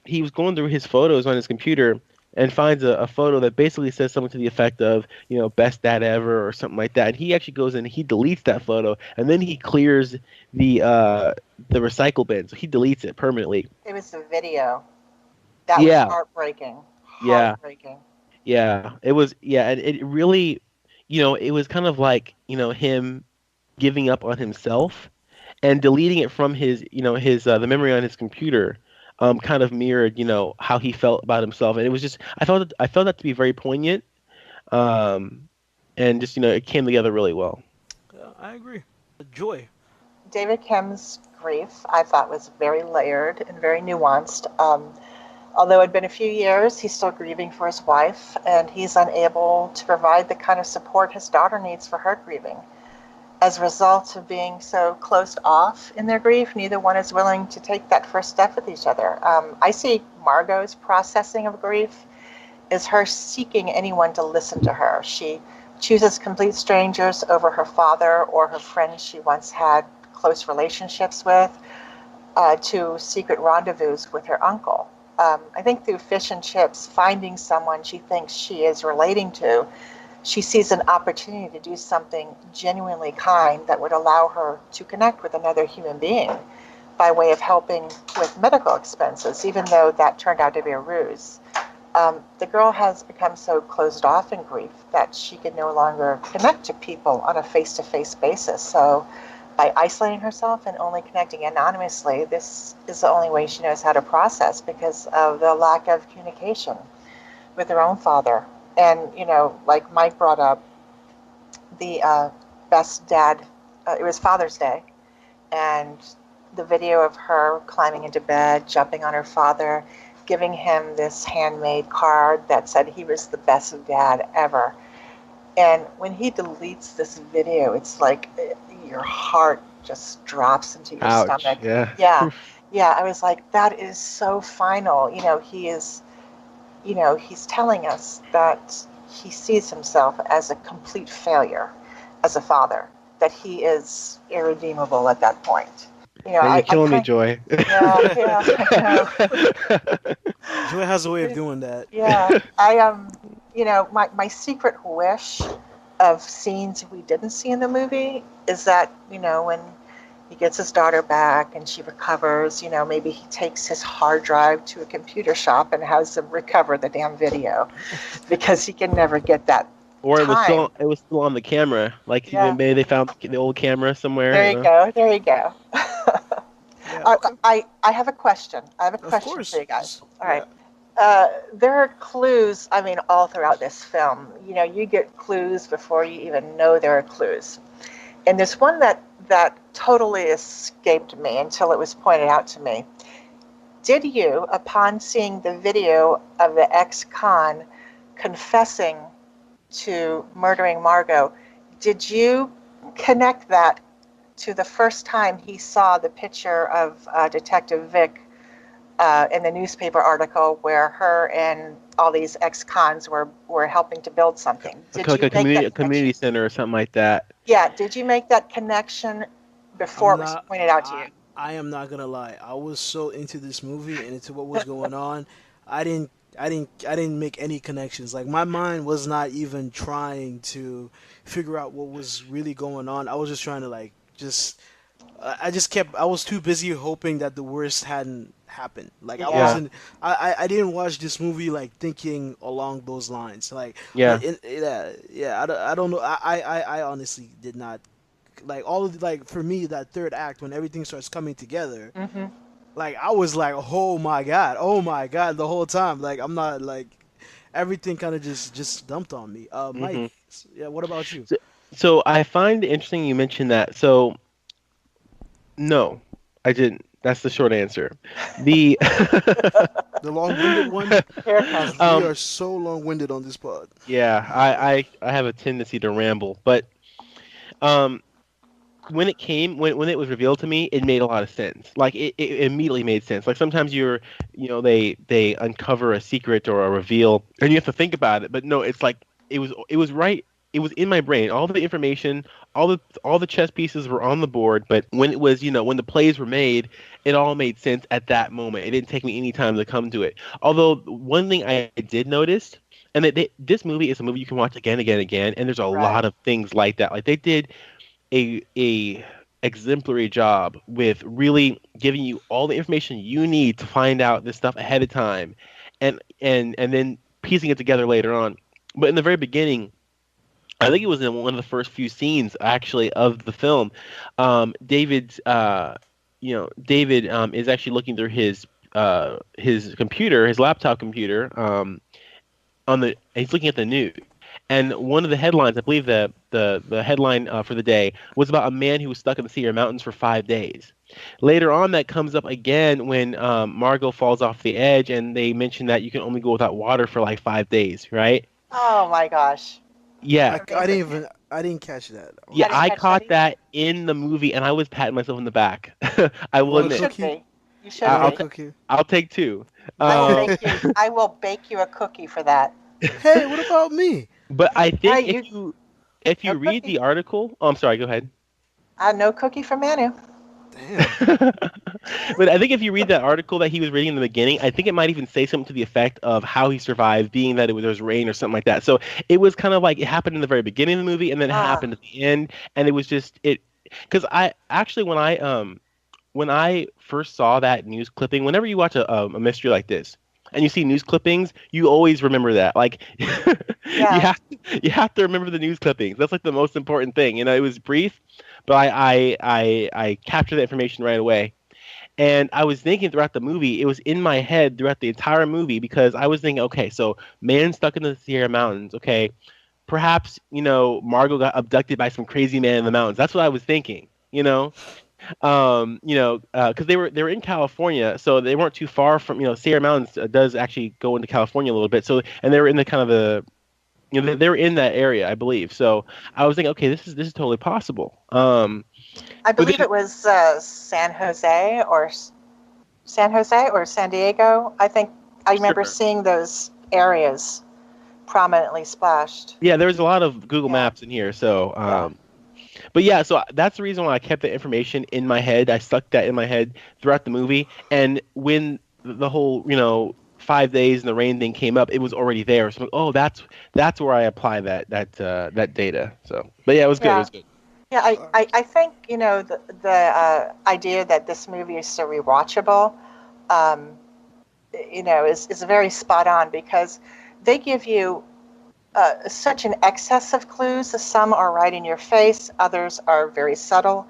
He was going through his photos on his computer and finds a photo that basically says something to the effect of, best dad ever or something like that. And he actually goes in and he deletes that photo and then he clears the uh the recycle bin. So he deletes it permanently. It was the video that was Yeah, heartbreaking. yeah, Heartbreaking. yeah. It was, yeah, and it really, it was kind of like, him giving up on himself and deleting it from his the memory on his computer. Kind of mirrored, how he felt about himself, and it was just I felt that to be very poignant, um, and just it came together really well. I agree. Joy. David Kim's grief, I thought, was very layered and very nuanced. Although it had been a few years, he's still grieving for his wife, and he's unable to provide the kind of support his daughter needs for her grieving. As a result of being so closed off in their grief, neither one is willing to take that first step with each other. I see Margot's processing of grief as her seeking anyone to listen to her. She chooses complete strangers over her father or her friends she once had close relationships with, to secret rendezvous with her uncle. I think through Fish and Chips, finding someone she thinks she is relating to, she sees an opportunity to do something genuinely kind that would allow her to connect with another human being by way of helping with medical expenses, even though that turned out to be a ruse. The girl has become so closed off in grief that she can no longer connect to people on a face-to-face basis. So by isolating herself and only connecting anonymously, this is the only way she knows how to process because of the lack of communication with her own father. And, like Mike brought up, the best dad, it was Father's Day, and the video of her climbing into bed, jumping on her father, giving him this handmade card that said he was the best dad ever. And when he deletes this video, it's like your heart just drops into your Ouch. stomach. Yeah. Yeah. Yeah. I was like, that is so final. He's telling us that he sees himself as a complete failure as a father, that he is irredeemable at that point. Man, you're killing me, Joy. Yeah, I know. Joy has a way of doing that. Yeah, my secret wish of scenes we didn't see in the movie is that, when he gets his daughter back and she recovers, maybe he takes his hard drive to a computer shop and has them recover the damn video because he can never get that. Or time. it was still on the camera. Like maybe they found the old camera somewhere. There you go. Yeah, I have a question. Of course. For you guys. All right. There are clues, all throughout this film. You get clues before you even know there are clues. And there's one that totally escaped me until it was pointed out to me. Did you, upon seeing the video of the ex-con confessing to murdering Margot, did you connect that to the first time he saw the picture of Detective Vic in the newspaper article where her and all these ex-cons were helping to build something? Like a community center or something like that. Yeah, did you make that connection before it was pointed out to you? I am not gonna lie. I was so into this movie and into what was going on. I didn't make any connections. Like my mind was not even trying to figure out what was really going on. I was just trying to I was too busy hoping that the worst hadn't happened. Like I didn't watch this movie like thinking along those lines. Like I don't know. I honestly did not like all of for me that third act when everything starts coming together. Mm-hmm. Like I was like, oh my god, the whole time. Like I'm not like everything kind of just dumped on me. Mike, yeah, what about you? So I find it interesting you mentioned that. So no, I didn't. That's the short answer. The long-winded one. We are so long-winded on this pod. Yeah, I have a tendency to ramble, but when it was revealed to me, it made a lot of sense. Like it immediately made sense. Like sometimes they uncover a secret or a reveal, and you have to think about it. But no, it's like it was right. It was in my brain. All the information, all the chess pieces were on the board. But when it was, when the plays were made, it all made sense at that moment. It didn't take me any time to come to it. Although one thing I did notice, and this movie is a movie you can watch again, and there's a lot of things like that. Like they did a exemplary job with really giving you all the information you need to find out this stuff ahead of time, and then piecing it together later on. But in the very beginning, I think it was in one of the first few scenes actually of the film. David is actually looking through his computer, his laptop computer, he's looking at the news. And one of the headlines, I believe the headline for the day, was about a man who was stuck in the Sierra Mountains for 5 days. Later on, that comes up again when Margot falls off the edge, and they mention that you can only go without water for like 5 days, right? Oh my gosh. Yeah. I didn't catch that. Yeah, I caught that in the movie, and I was patting myself in the back. I will admit. You should be. I'll take two. I will bake you a cookie for that. Hey, what about me? But I think if you read the article, I'm sorry, go ahead. No cookie for Manu. Damn. But I think if you read that article that he was reading in the beginning, I think it might even say something to the effect of how he survived, being that there was rain or something like that. So it was kind of like it happened in the very beginning of the movie, and then it happened at the end, and it was just it. Because I actually when I first saw that news clipping, whenever you watch a mystery like this, and you see news clippings, you always remember that. Like you Yeah. have to remember the news clippings. That's like the most important thing. You know, it was brief, but I captured the information right away. And I was thinking throughout the movie, it was in my head throughout the entire movie because I was thinking, okay, so man stuck in the Sierra Mountains. Okay, perhaps Margot got abducted by some crazy man in the mountains. That's what I was thinking. Because they were in California, so they weren't too far from Sierra Mountains does actually go into California a little bit. So and they were in the kind of the they were in that area, I believe. So I was thinking, okay, this is totally possible. I But believe then it was San Jose or San Diego. I think I remember sure. seeing those areas prominently splashed. Yeah, there's a lot of Google Yeah, Maps in here. So yeah. but yeah, so that's the reason why I kept the information in my head. I stuck that in my head throughout the movie, and when the whole 5 days and the rain thing came up, it was already there. So I'm like, oh, that's where I apply that data. So, but yeah, it was good. It Yeah. was good. Yeah, I think, the idea that this movie is so rewatchable, um, is very spot on because they give you such an excess of clues. Some are right in your face, others are very subtle.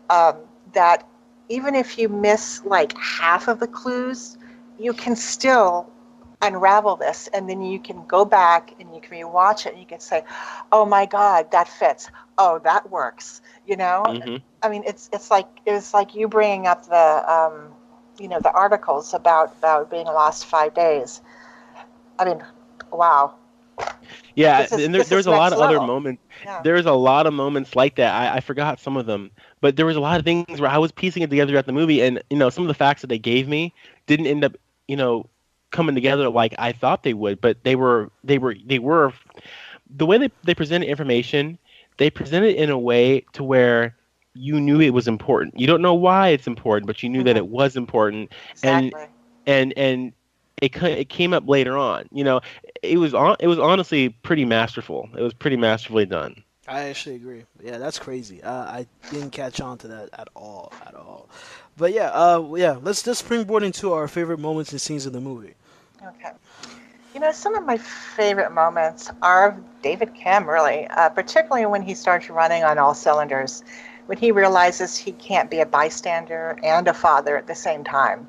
Um, that even if you miss like half of the clues, you can still unravel this, and then you can go back and you can rewatch it and you can say, "Oh my God, that fits. Oh, that works." Hmm. I mean, it's like you bringing up the articles about being lost 5 days. I mean, wow, Yeah, this is and this there is was a lot next of other level. moments. Yeah. There was a lot of moments like that. I forgot some of them, but there was a lot of things where I was piecing it together at the movie, and some of the facts that they gave me didn't end up, you know, coming together like I thought they would. But they were the way they presented information. They presented it in a way to where you knew it was important. You don't know why it's important, but you knew that Hmm. it was important, and Exactly. and it came up later on. It was honestly pretty masterful. It was pretty masterfully done. I actually agree. Yeah, that's crazy. I didn't catch on to that at all, at all. But yeah, yeah. Let's just springboard into our favorite moments and scenes in the movie. Okay. Some of my favorite moments are David Kim, really, particularly when he starts running on all cylinders, when he realizes he can't be a bystander and a father at the same time.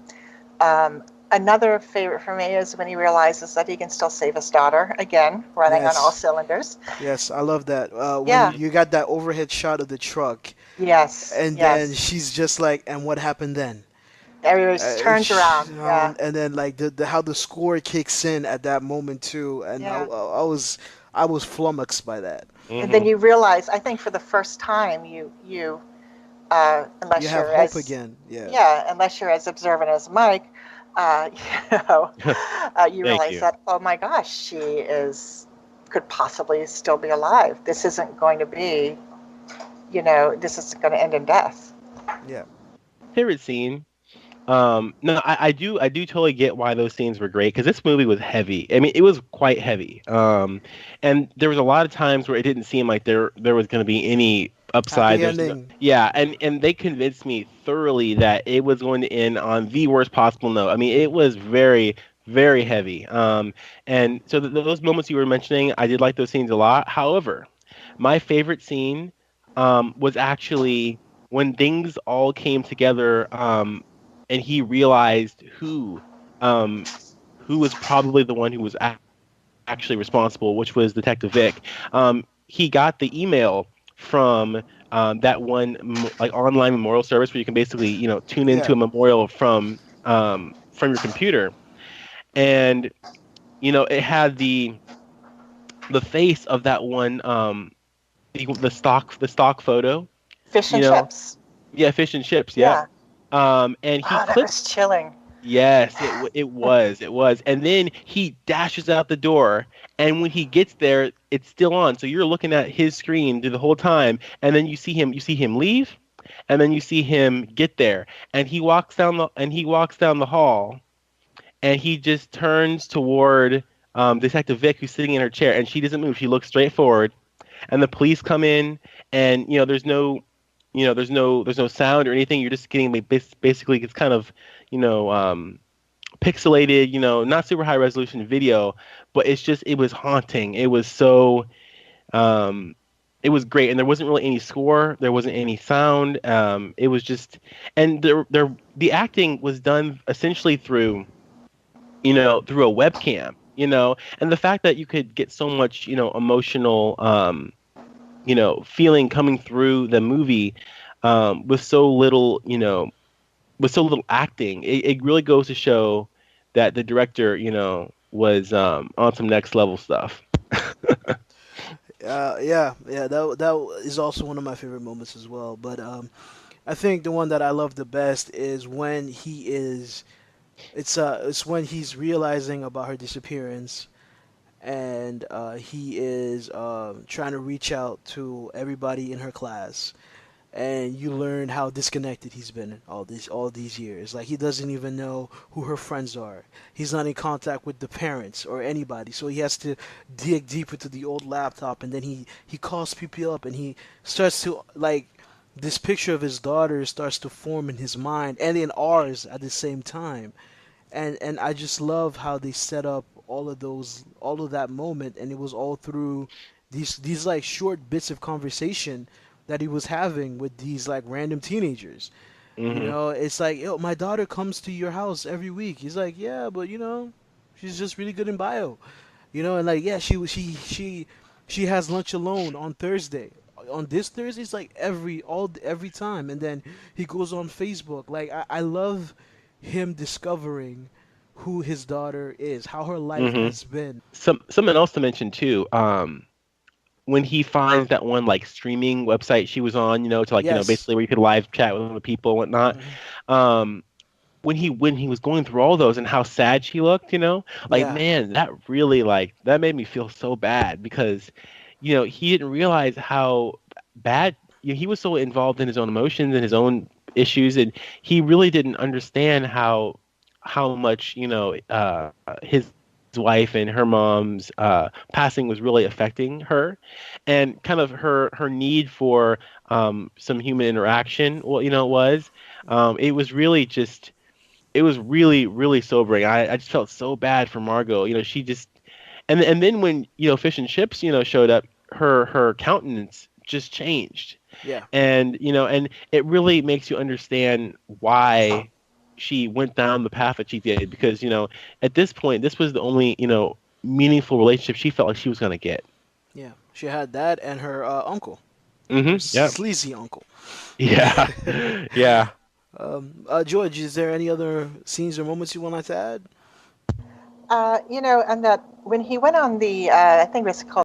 Um, Another favorite for me is when he realizes that he can still save his daughter, again, running on all Yes, cylinders. yes, I love that. When Yeah, Hmm. you got that overhead shot of the truck, yes, and then yes. she's just like, "And what happened then?" Everybody turns around. Yeah, And then like the how the score kicks in at that moment too, and yeah. I was flummoxed by that. And then Hmm. you realize, I think for the first time, You unless have you're hope as again. Yeah, yeah, unless you're as observant as Mike, uh, you know, you Thank realize you. that, oh my gosh, could possibly still be alive. This isn't going to be, this is going to end in death. yeah, Favorite scene. No, I do totally get why those scenes were great because this movie was heavy. I mean, it was quite heavy. And there was a lot of times where it didn't seem like there was going to be any upside. happy There's no, ending. yeah, and they convinced me thoroughly that it was going to end on the worst possible note. I mean, it was very, very heavy. And so those moments you were mentioning, I did like those scenes a lot. However, my favorite scene, was actually when things all came together. And he realized um, who was probably the one who was actually responsible, which was Detective Vic. He got the email from that one like online memorial service where you can basically tune into Yeah, a memorial from your computer, and it had the face of that one the stock photo. Fish You and know, chips. yeah, fish and chips. Yep. Yeah. And he Oh, that clicked. was chilling. Yes, it was, and then he dashes out the door, and when he gets there, it's still on. So you're looking at his screen through the whole time, and then you see him leave, and then you see him get there, and he walks down the hall, and he just turns toward Detective Vic, who's sitting in her chair, and she doesn't move. She looks straight forward, and the police come in, and there's no sound or anything. You're just getting basically it's kind of you know pixelated, not super high resolution video, but it was haunting. It was so, um, it was great, and there wasn't really any score, there wasn't any sound. It was just, and the acting was done essentially through, through a webcam, and the fact that you could get so much, emotional, feeling coming through the movie, with so little, acting, it really goes to show that the director, was on some next level stuff. Yeah. That is also one of my favorite moments as well. But I think the one that I love the best is when he is. It's when he's realizing about her disappearance, and he is trying to reach out to everybody in her class, and you learn how disconnected he's been all these years. Like he doesn't even know who her friends are. He's not in contact with the parents or anybody. So he has to dig deep into the old laptop, and then he calls people up, and he starts to like this picture of his daughter starts to form in his mind and in ours at the same time. And I just love how they set up all of that moment, and it was all through these like short bits of conversation that he was having with these like random teenagers. Hmm. It's like, yo, my daughter comes to your house every week. He's like, yeah, but she's just really good in bio. And like, yeah, she has lunch alone on Thursday. On this Thursday, it's like every time, and then he goes on Facebook. Like, I love him discovering who his daughter is, how her life Hmm. has been. Something else to mention too. When he finds that one like streaming website she was on, to like, Yes. basically where you could live chat with other people and whatnot. Hmm. Um, when he was going through all those and how sad she looked, like, Yeah. man, that really, like, that made me feel so bad because, he didn't realize how bad, he was so involved in his own emotions and his own issues, and he really didn't understand how much, his wife and her mom's passing was really affecting her, and kind of her need for some human interaction. Well, it was really, really sobering. I just felt so bad for Margot. She just, and then when, Fish and Chips, showed up, her countenance just changed. Yeah. And it really makes you understand why she went down the path that she did, because, at this point, this was the only, meaningful relationship she felt like she was going to get. Yeah. She had that and her uncle, her Yep. sleazy uncle. Yeah. Yeah. George, is there any other scenes or moments you want to add? And that when he went on the, I think it was called